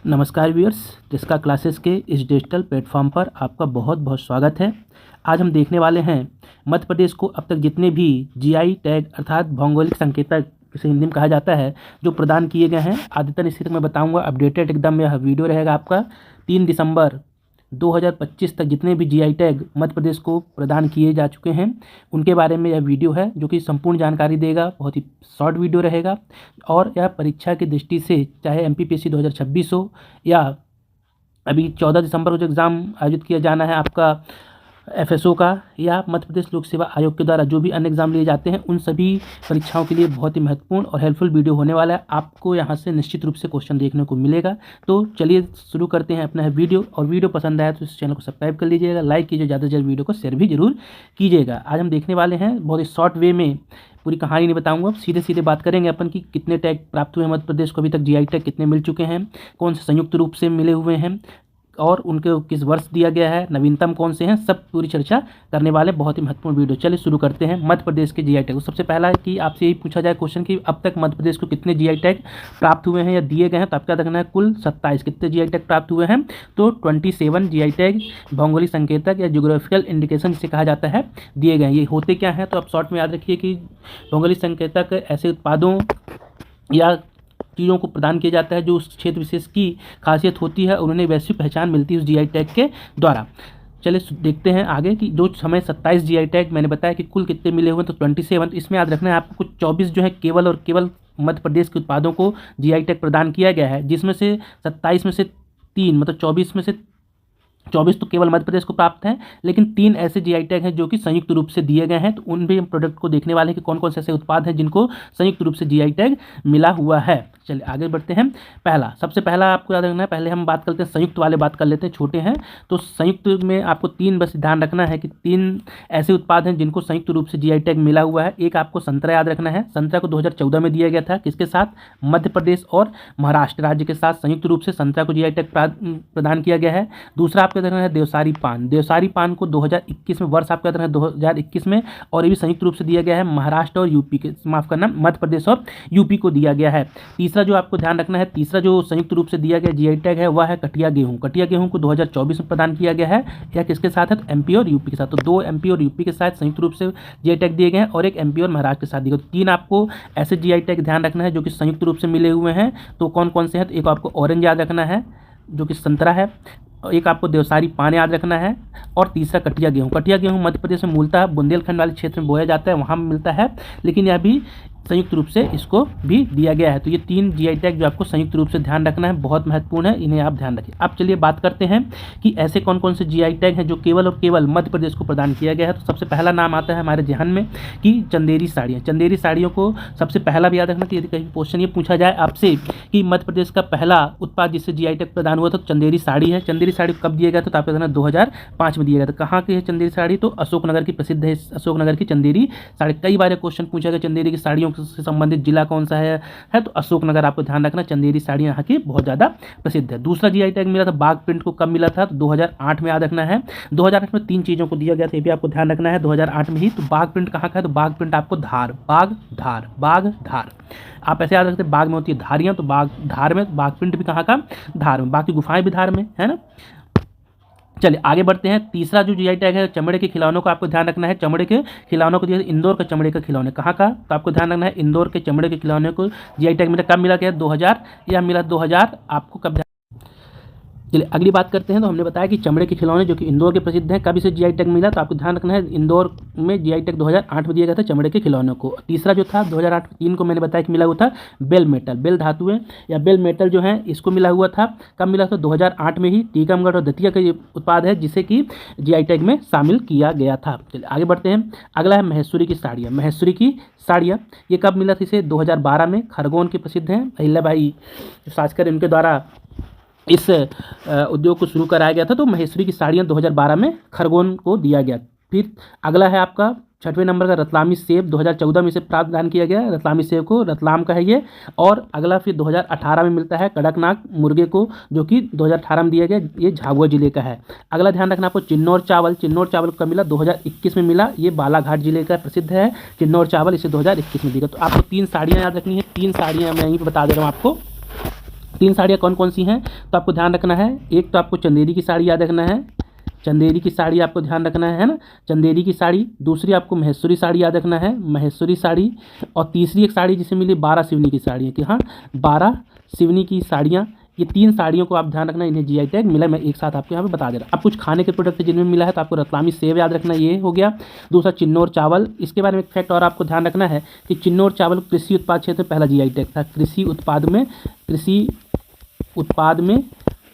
नमस्कार व्यूअर्स, जिसका क्लासेस के इस डिजिटल प्लेटफॉर्म पर आपका बहुत बहुत स्वागत है। आज हम देखने वाले हैं मध्य प्रदेश को अब तक जितने भी जीआई टैग अर्थात भौगोलिक संकेतक जिसे हिंदी में कहा जाता है जो प्रदान किए गए हैं। आदितन स्थिति मैं बताऊंगा, अपडेटेड एकदम यह वीडियो रहेगा आपका 3 दिसंबर 2025 तक जितने भी जीआई टैग मध्य प्रदेश को प्रदान किए जा चुके हैं उनके बारे में यह वीडियो है, जो कि संपूर्ण जानकारी देगा। बहुत ही शॉर्ट वीडियो रहेगा और यह परीक्षा की दृष्टि से चाहे एमपीपीएससी 2026 हो या अभी 14 दिसंबर को जो एग्ज़ाम आयोजित किया जाना है आपका एफएसओ का या मध्य प्रदेश लोक सेवा आयोग के द्वारा जो भी अन्य एग्जाम लिए जाते हैं, उन सभी परीक्षाओं के लिए बहुत ही महत्वपूर्ण और हेल्पफुल वीडियो होने वाला है। आपको यहाँ से निश्चित रूप से क्वेश्चन देखने को मिलेगा। तो चलिए शुरू करते हैं अपना वीडियो। और वीडियो पसंद आया तो इस चैनल को सब्सक्राइब कर लीजिएगा, लाइक कीजिए, ज़्यादा से ज़्यादा वीडियो को शेयर भी जरूर कीजिएगा। आज हम देखने वाले हैं बहुत ही शॉर्ट वे में, पूरी कहानी नहीं बताऊंगा, सीधे सीधे बात करेंगे अपन की कितने टैग प्राप्त हुए हैं मध्य प्रदेश को, अभी तक जीआई टैग कितने मिल चुके हैं, कौन से संयुक्त रूप से मिले हुए हैं और उनके किस वर्ष दिया गया है, नवीनतम कौन से हैं, सब पूरी चर्चा करने वाले बहुत ही महत्वपूर्ण वीडियो। चलिए शुरू करते हैं मध्य प्रदेश के जीआई टैग। सबसे पहला है कि आपसे यही पूछा जाए क्वेश्चन कि अब तक मध्य प्रदेश को कितने जीआई टैग प्राप्त हुए हैं या दिए गए हैं, तो आपको याद रखना है कुल 27। कितने जीआई टैग प्राप्त हुए हैं, तो 27 जीआई टैग भौगोलिक संकेतक या ज्योग्राफिकल इंडिकेशन जिसे कहा जाता है दिए गए हैं। ये होते क्या हैं, तो आप शॉर्ट में याद रखिए कि भौगोलिक संकेतक ऐसे उत्पादों या चीज़ों को प्रदान किया जाता है जो उस क्षेत्र विशेष की खासियत होती है और उन्हें वैश्विक पहचान मिलती है उस जीआई टैग के द्वारा। चलिए देखते हैं आगे कि जो समय 27 जीआई टैग मैंने बताया कि कुल कितने मिले हुए हैं, तो 27। इसमें याद रखना है आपको कुछ 24 जो है केवल और केवल मध्य प्रदेश के उत्पादों को जीआई टैग प्रदान किया गया है, जिसमें से 27 में से 3 मतलब 24 में से 24 तो केवल मध्य प्रदेश को प्राप्त हैं, लेकिन 3 ऐसे जीआई टैग हैं जो कि संयुक्त रूप से दिए गए हैं। तो उन भी हम प्रोडक्ट को देखने वाले हैं कि कौन कौन से ऐसे उत्पाद हैं जिनको संयुक्त रूप से जीआई टैग मिला हुआ है। चलिए आगे बढ़ते हैं। सबसे पहला आपको याद रखना है, पहले हम बात करते हैं संयुक्त वाले, बात कर लेते हैं, छोटे हैं। तो संयुक्त में आपको 3 बस ध्यान रखना है कि 3 ऐसे उत्पाद हैं जिनको संयुक्त रूप से जीआई टैग मिला हुआ है। एक आपको संतरा याद रखना है। संतरा को 2014 में दिया गया था, किसके साथ, मध्य प्रदेश और महाराष्ट्र राज्य के साथ संयुक्त रूप से संतरा को जीआई टैग प्रदान किया गया है। दूसरा आपको याद रखना है देवसारी पान। देवसारी पान को 2021 में, वर्ष आपको याद रखना है 2021 में, और ये भी संयुक्त रूप से दिया गया है महाराष्ट्र और यूपी के, माफ करना, मध्य प्रदेश और यूपी को दिया गया है। तीसरा जो आपको ध्यान रखना है, तीसरा जो संयुक्त रूप से दिया गया जीआई टैग है वह है कटिया गेहूं। कटिया गेहूं को 2024 में प्रदान किया गया है। यह किसके साथ है, तो एमपी और यूपी के साथ। तो 2 एमपी और यूपी के साथ संयुक्त रूप से जीआई टैग दिए गए हैं और एक एमपी और महाराष्ट्र के साथ दिए गए। तो 3 आपको ऐसे जीआई टैग ध्यान रखना है जो कि संयुक्त रूप से मिले हुए हैं। तो कौन कौन से हैं, तो एक आपको ऑरेंज याद रखना है जो कि संतरा है, एक आपको देवसारी पान याद रखना है, और तीसरा कटिया गेहूं। कटिया गेहूं मध्य प्रदेश में मूलतः बुंदेलखंड वाले क्षेत्र में बोया जाता है, वहाँ मिलता है, लेकिन यह भी संयुक्त रूप से इसको भी दिया गया है। तो ये 3 जीआई टैग जो आपको संयुक्त रूप से ध्यान रखना है, बहुत महत्वपूर्ण है, इन्हें आप ध्यान रखिए। अब चलिए बात करते हैं कि ऐसे कौन कौन से जीआई टैग हैं जो केवल और केवल मध्य प्रदेश को प्रदान किया गया है। तो सबसे पहला नाम आता है हमारे ध्यान में कि चंदेरी साड़ियाँ। चंदेरी साड़ियों को सबसे पहला भी याद रखना कि यदि कहीं क्वेश्चन ये पूछा जाए आपसे कि मध्य प्रदेश का पहला उत्पाद जिससे जीआई टैग प्रदान हुआ था, तो चंदेरी साड़ी है। चंदेरी साड़ी कब दिया गया था, तो आप याद 2005 में दिया गया था। कहाँ की है चंदेरी साड़ी, तो अशोकनगर की प्रसिद्ध है, अशोकनगर की चंदेरी साड़ी। कई बार क्वेश्चन पूछा गया चंदेरी की साड़ियों से संबंधित जिला कौन सा है तो अशोकनगर। आपको ध्यान रखना, चंदेरी साड़ियाँ यहाँ की बहुत ज़्यादा प्रसिद्ध है। दूसरा जीआई टैग मिला था बाघ प्रिंट को, कब मिला था, तो 2008 में याद रखना है। 2008 में 3 चीज़ों को दिया गया था, ये भी आपको ध्यान रखना है 2008 में ही। तो बाघ प्रिंट कहाँ का है, तो बाघ प्रिंट आपको धार, बाघ धार, बाघ धार, आप ऐसे याद रखते हैं, बाघ में होती है धारियाँ, तो बाघ धार में, बाघ प्रिंट भी कहाँ का, धार में, बाकी गुफाएं भी धार में है ना। चलिए आगे बढ़ते हैं। तीसरा जो जीआई टैग है चमड़े के खिलौनों का, आपको ध्यान रखना है। चमड़े के खिलौनों को दिया इंदौर का चमड़े का खिलौने, कहाँ का, तो आपको ध्यान रखना है इंदौर के चमड़े के खिलौने को जीआई टैग मिला। कब मिला गया, 2000, या मिला 2000, आपको कब। चलिए अगली बात करते हैं। तो हमने बताया कि चमड़े के खिलौने जो कि इंदौर के प्रसिद्ध हैं, कब इसे जीआई टैग मिला, तो आपको ध्यान रखना है इंदौर में जीआई टैग 2008 में दिया गया था चमड़े के खिलौनों को। तीसरा जो था 2008 में, 3 को मैंने बताया कि मिला हुआ था बेल मेटल, बेल धातुएं या बेल मेटल जो है इसको मिला हुआ था। कब मिला था, 2008 में ही। टीकमगढ़ और दतिया का ये उत्पाद है जिसे कि जीआई टैग में शामिल किया गया था। चलिए आगे बढ़ते हैं। अगला है महेश्वरी की साड़ियाँ। महेश्वरी की साड़ियाँ ये कब मिला था, इसे 2012 में। खरगोन के प्रसिद्ध हैं, अहिल्याबाई शासकर इनके द्वारा इस उद्योग को शुरू कराया गया था। तो महेश्वरी की साड़ियाँ 2012 में खरगोन को दिया गया। फिर अगला है आपका 6वें नंबर का रतलामी सेब, 2014 में इसे प्रावधान किया गया। रतलामी सेब को, रतलाम का है ये। और अगला फिर 2018 में मिलता है कड़कनाथ मुर्गे को, जो कि 2018 में दिया गया, ये झाबुआ जिले का है। अगला ध्यान रखना आपको चिन्नौर चावल। चिन्नौर चावल कब मिला, 2021 में मिला। ये बालाघाट जिले का प्रसिद्ध है चिन्नौर चावल, इसे 2021 में दिया। तो आपको 3 साड़ियाँ याद रखनी है। 3 साड़ियाँ मैं यहीं पर बता दे रहा हूँ आपको। 3 साड़ियाँ कौन कौन सी हैं, तो आपको ध्यान रखना है। एक तो आपको चंदेरी की साड़ी याद रखना है, चंदेरी की साड़ी आपको ध्यान रखना है ना, चंदेरी की साड़ी। दूसरी आपको महेश्वरी साड़ी याद रखना है, महेश्वरी साड़ी। और तीसरी एक साड़ी जिसे मिली 12 सिवनी की साड़ी है कि हाँ 12 सिवनी की साड़ियाँ। ये 3 साड़ियों को आप ध्यान रखना, इन्हें जीआई टैग मिला। मैं एक साथ आपको यहाँ पे बता दे रहा। अब कुछ खाने के प्रोडक्ट जिनमें मिला है तो आपको रतलामी सेव याद रखना, ये हो गया। दूसरा चिन्नौर चावल, इसके बारे में एक फैक्ट और आपको ध्यान रखना है कि चिन्नौर चावल कृषि उत्पाद क्षेत्र में पहला जीआई टैग था। कृषि उत्पाद में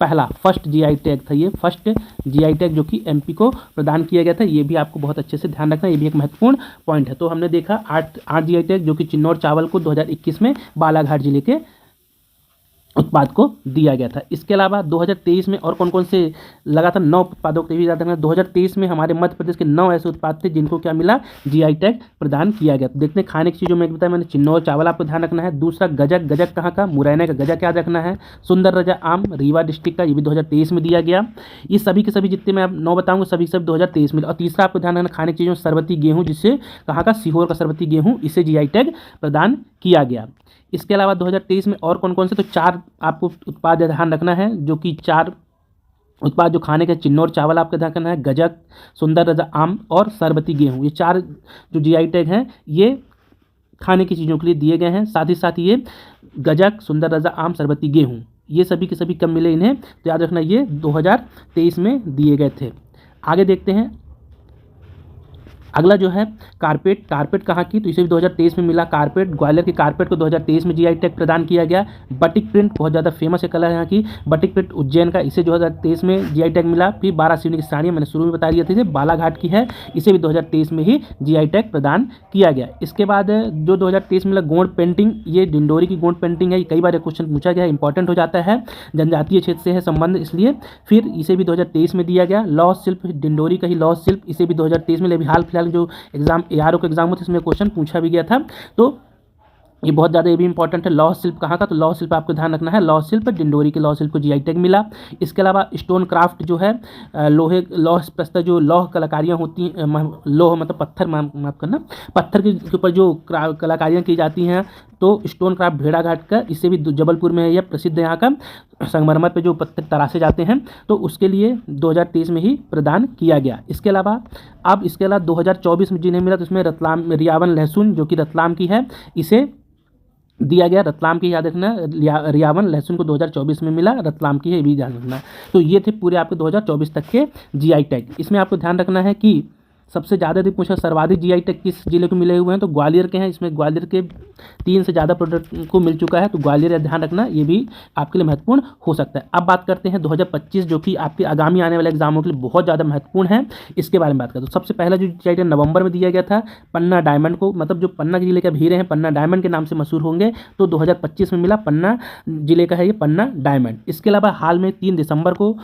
पहला फर्स्ट जीआई टैग था, ये फर्स्ट जीआई टैग जो कि एमपी को प्रदान किया गया था। ये भी आपको बहुत अच्छे से ध्यान रखना, ये भी एक महत्वपूर्ण पॉइंट है। तो हमने देखा 8 जीआई टैग जो कि चिन्नौर चावल को 2021 में बालाघाट जिले के उत्पाद को दिया गया था। इसके अलावा 2023 में और कौन कौन से लगातार 9 उत्पादों को भी याद रखना। 2023 में हमारे मध्य प्रदेश के 9 ऐसे उत्पाद थे जिनको क्या मिला, जीआई टैग प्रदान किया गया। तो देखते हैं खाने की चीज़ों में बताया मैंने, चिन्नौर चावल आपको ध्यान रखना है। दूसरा गजक, गजक कहाँ का, मुरैना का गजक याद रखना है। सुंदर रजा आम रीवा डिस्ट्रिक्ट का, ये भी 2023 में दिया गया। ये सभी के सभी जितने मैं आप 9 बताऊँगा सभी सब 2023 में। और तीसरा आपको ध्यान रखना खाने की चीज़ों सरबती गेहूँ, जिससे कहाँ का, सीहोर का सरबती गेहूँ, इसे जीआई टैग प्रदान किया गया। इसके अलावा 2023 में और कौन कौन से, तो 4 आपको उत्पाद ध्यान रखना है, जो कि 4 उत्पाद जो खाने के, चिन्नौर चावल आपका ध्यान रखना है, गजक, सुंदर रजा आम और सरबती गेहूँ। ये 4 जो जीआई टैग हैं ये खाने की चीज़ों के लिए दिए गए हैं। साथ ही साथ ये गजक, सुंदर रजा आम, सरबती गेहूँ, ये सभी के सभी कब मिले इन्हें, तो याद रखना ये 2023 में दिए गए थे। आगे देखते हैं, अगला जो है कारपेट, कारपेट कहाँ की, तो इसे भी 2023 में मिला। कारपेट, ग्वालियर की कारपेट को 2023 में जीआई टैग प्रदान किया गया। बटिक प्रिंट बहुत ज़्यादा फेमस है कलर यहाँ की, बटिक प्रिंट उज्जैन का, इसे 2023 में जीआई टैग मिला। फिर 12 सिवनी की साड़ियाँ मैंने शुरू में बता दिया थी, बालाघाट की है, इसे भी 2023 में ही जीआई टैग प्रदान किया गया। इसके बाद जो 2023 में मिला गोंड पेंटिंग, ये डिंडोरी की गोंड पेंटिंग है। कई बार क्वेश्चन पूछा गया, इंपॉर्टेंट हो जाता है, जनजातीय क्षेत्र से है संबंध इसलिए। फिर इसे भी 2023 में दिया गया। लौह शिल्प, डिंडोरी का ही लौह शिल्प, इसे भी 2023 में। हाल फिलहाल जो एग्जाम एआरओ का एग्जाम होता है इसमें क्वेश्चन पूछा भी गया था, तो ये बहुत ज़्यादा ये भी इंपॉर्टेंट है। लौह शिल्प कहाँ का, तो लौह शिल्प आपको ध्यान रखना है, लौह शिल्प डिंडोरी के लौह शिल्प को जीआई टैग मिला। इसके अलावा स्टोन क्राफ्ट जो है, लौह प्रस्तुत जो लौह कलाकारियाँ होती हैं, लौह मतलब पत्थर, माफ करना, पत्थर के ऊपर जो कलाकारियाँ की जाती हैं, तो स्टोन क्राफ्ट भेड़ाघाट का, इससे भी जबलपुर में है यह प्रसिद्ध, यहाँ का संगमरमर पे जो पत्थर तराशे जाते हैं, तो उसके लिए 2023 में ही प्रदान किया गया। इसके अलावा 2024 में जिन्हें मिला तो उसमें रतलाम रियावन लहसुन जो कि रतलाम की है, इसे दिया गया। रतलाम की याद रखना, रियावन लहसुन को 2024 में मिला, रतलाम की है, ये भी ध्यान रखना। तो ये थे पूरे आपके 2024 तक के जीआई टैग। इसमें आपको ध्यान रखना है कि सबसे ज़्यादा यदि पूछा सर्वाधिक जीआई टैग किस जिले को मिले हुए हैं, तो ग्वालियर के हैं। इसमें ग्वालियर के 3 से ज़्यादा प्रोडक्ट को मिल चुका है, तो ग्वालियर ध्यान रखना, ये भी आपके लिए महत्वपूर्ण हो सकता है। अब बात करते हैं 2025 जो कि आपके आगामी आने वाले एग्जामों के लिए बहुत ज़्यादा महत्वपूर्ण है, इसके बारे में बात करते हैं। तो सबसे पहला जो जीआई टैग नवंबर में दिया गया था पन्ना डायमंड को, मतलब जो पन्ना जिले के हीरे हैं पन्ना डायमंड के नाम से मशहूर होंगे, तो 2025 में मिला, पन्ना जिले का है ये पन्ना डायमंड। इसके अलावा हाल में 3 दिसंबर को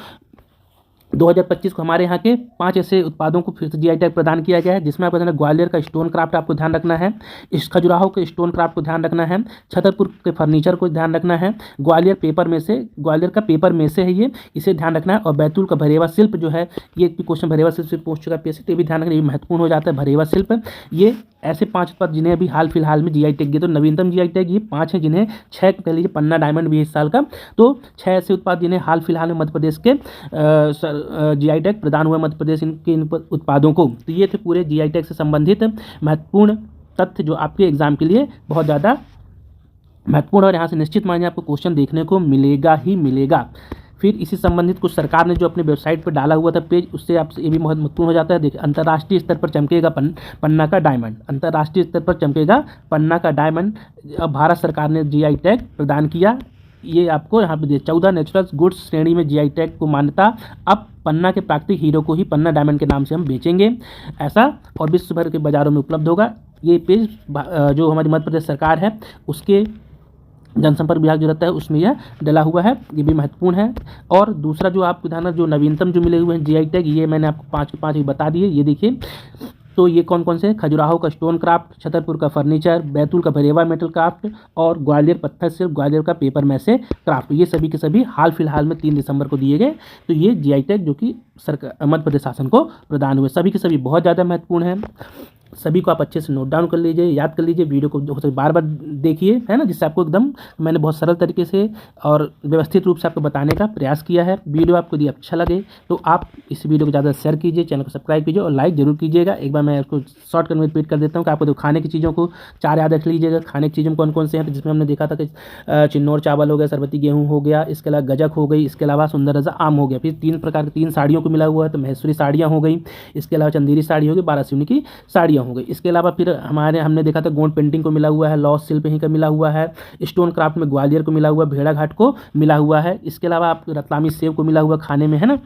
2025 को हमारे यहाँ के 5 ऐसे उत्पादों को फिर से जीआई टैग प्रदान किया गया है, जिसमें आपको ध्यान है ग्वालियर का स्टोन क्राफ्ट आपको ध्यान रखना है, इस खजुराहो के स्टोन क्राफ्ट को ध्यान रखना है, छतरपुर के फर्नीचर को ध्यान रखना है, ग्वालियर का पेपर में से है ये, इसे ध्यान रखना है। और बैतूल का भरेवा शिल्प जो है, ये क्वेश्चन भरेवा शिल्प से पूछ चुका है पीएससी, तो ये भी ध्यान रखना, ये महत्वपूर्ण हो जाता है भरेवा शिल्प। ये ऐसे 5 उत्पाद जिन्हें अभी हाल फिलहाल में जीआई टैग दिए, तो नवीनतम जीआई टैग ये 5 हैं, जिन्हें 6 कह लीजिए, पन्ना डायमंड भी इस साल का, तो 6 ऐसे उत्पाद जिन्हें हाल फिलहाल में मध्य प्रदेश के जीआई टैग प्रदान हुआ मध्य प्रदेश इन उत्पादों को। तो ये थे पूरे जीआई टैग से संबंधित महत्वपूर्ण तथ्य जो आपके एग्जाम के लिए बहुत ज़्यादा महत्वपूर्ण, और यहाँ से निश्चित मानिए आपको क्वेश्चन देखने को मिलेगा ही मिलेगा। फिर इसी संबंधित कुछ सरकार ने जो अपने वेबसाइट पर डाला हुआ था पेज, उससे आपसे ये भी बहुत महत्वपूर्ण हो जाता है। देखिए, अंतर्राष्ट्रीय स्तर पर चमकेगा पन्ना का डायमंड, अंतर्राष्ट्रीय स्तर पर चमकेगा पन्ना का डायमंड। अब भारत सरकार ने जीआई टैग प्रदान किया, ये आपको यहाँ पे दिया। 14 नेचुरल गुड्स श्रेणी में जीआई टैग को मान्यता, अब पन्ना के प्राकृतिक हीरो को ही पन्ना डायमंड के नाम से हम बेचेंगे, ऐसा और विश्व भर के बाज़ारों में उपलब्ध होगा। ये पेज जो हमारी मध्य प्रदेश सरकार है उसके जनसंपर्क विभाग जो रहता है उसमें यह डला हुआ है, ये भी महत्वपूर्ण है। और दूसरा जो आपको ध्यान है, जो नवीनतम जो मिले हुए हैं जीआई टैग, ये मैंने आपको 5 के 5 ही बता दिए। ये देखिए, तो ये कौन कौन से, खजुराहो का स्टोन क्राफ्ट, छतरपुर का फर्नीचर, बैतूल का भरेवा मेटल क्राफ्ट और ग्वालियर पत्थर से ग्वालियर का पेपर मैसे क्राफ्ट, ये सभी के सभी हाल फिलहाल में 3 दिसंबर को दिए गए। तो ये जीआई टैग जो कि सरकार मध्य प्रदेश शासन को प्रदान हुए, सभी के सभी बहुत ज़्यादा महत्वपूर्ण है। सभी को आप अच्छे से नोट डाउन कर लीजिए, याद कर लीजिए, वीडियो को हो सके बार बार देखिए, है ना, जिससे आपको एकदम मैंने बहुत सरल तरीके से और व्यवस्थित रूप से आपको बताने का प्रयास किया है। वीडियो आपको यदि अच्छा लगे तो आप इस वीडियो को ज़्यादा शेयर कीजिए, चैनल को सब्सक्राइब कीजिए और लाइक जरूर कीजिएगा। एक बार मैं उसको शॉर्टकट में रिपीट कर देता हूँ कि आपको तो खाने की चीज़ों को 4 याद रख लीजिएगा। खाने की चीज़ों कौन कौन से हैं, तो जिसमें हमने देखा था कि चिन्नौर चावल हो गया, सरबती गेहूँ हो गया, इसके अलावा गजक हो गई, इसके अलावा सुंदर रजा आम हो गया। फिर 3 प्रकार की 3 साड़ियों को मिला हुआ है, तो महेश्वरी साड़ियाँ हो गई, इसके अलावा चंदेरी साड़ी हो गई, बारासिवनी की साड़ियाँ हो गई। इसके अलावा फिर हमने देखा था गोंड पेंटिंग को मिला हुआ है, लॉस शिल्प ही का मिला हुआ है, स्टोन क्राफ्ट में ग्वालियर को मिला हुआ, भेड़ाघाट को मिला हुआ है। इसके अलावा आप रतलामी सेब को मिला हुआ खाने में, है ना।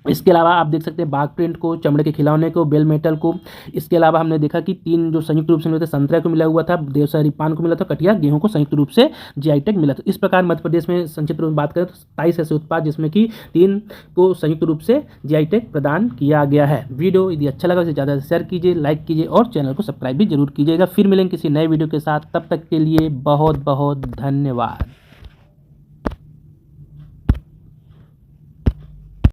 इसके अलावा आप देख सकते हैं बाघ प्रिंट को, चमड़े के खिलौने को, बेल मेटल को। इसके अलावा हमने देखा कि 3 जो संयुक्त रूप से मिले थे, संतरा को मिला हुआ था, देवसरी पान को मिला था, कटिया गेहूं को संयुक्त रूप से जीआई टैग मिला था। इस प्रकार मध्य प्रदेश में संक्षिप्त रूप में बात करें तो 27 ऐसे उत्पाद जिसमें कि 3 को संयुक्त रूप से जीआई टैग प्रदान किया गया है। वीडियो यदि अच्छा लगा तो ज़्यादा शेयर कीजिए, लाइक कीजिए और चैनल को सब्सक्राइब भी जरूर कीजिएगा। फिर मिलेंगे किसी नए वीडियो के साथ, तब तक के लिए बहुत बहुत धन्यवाद।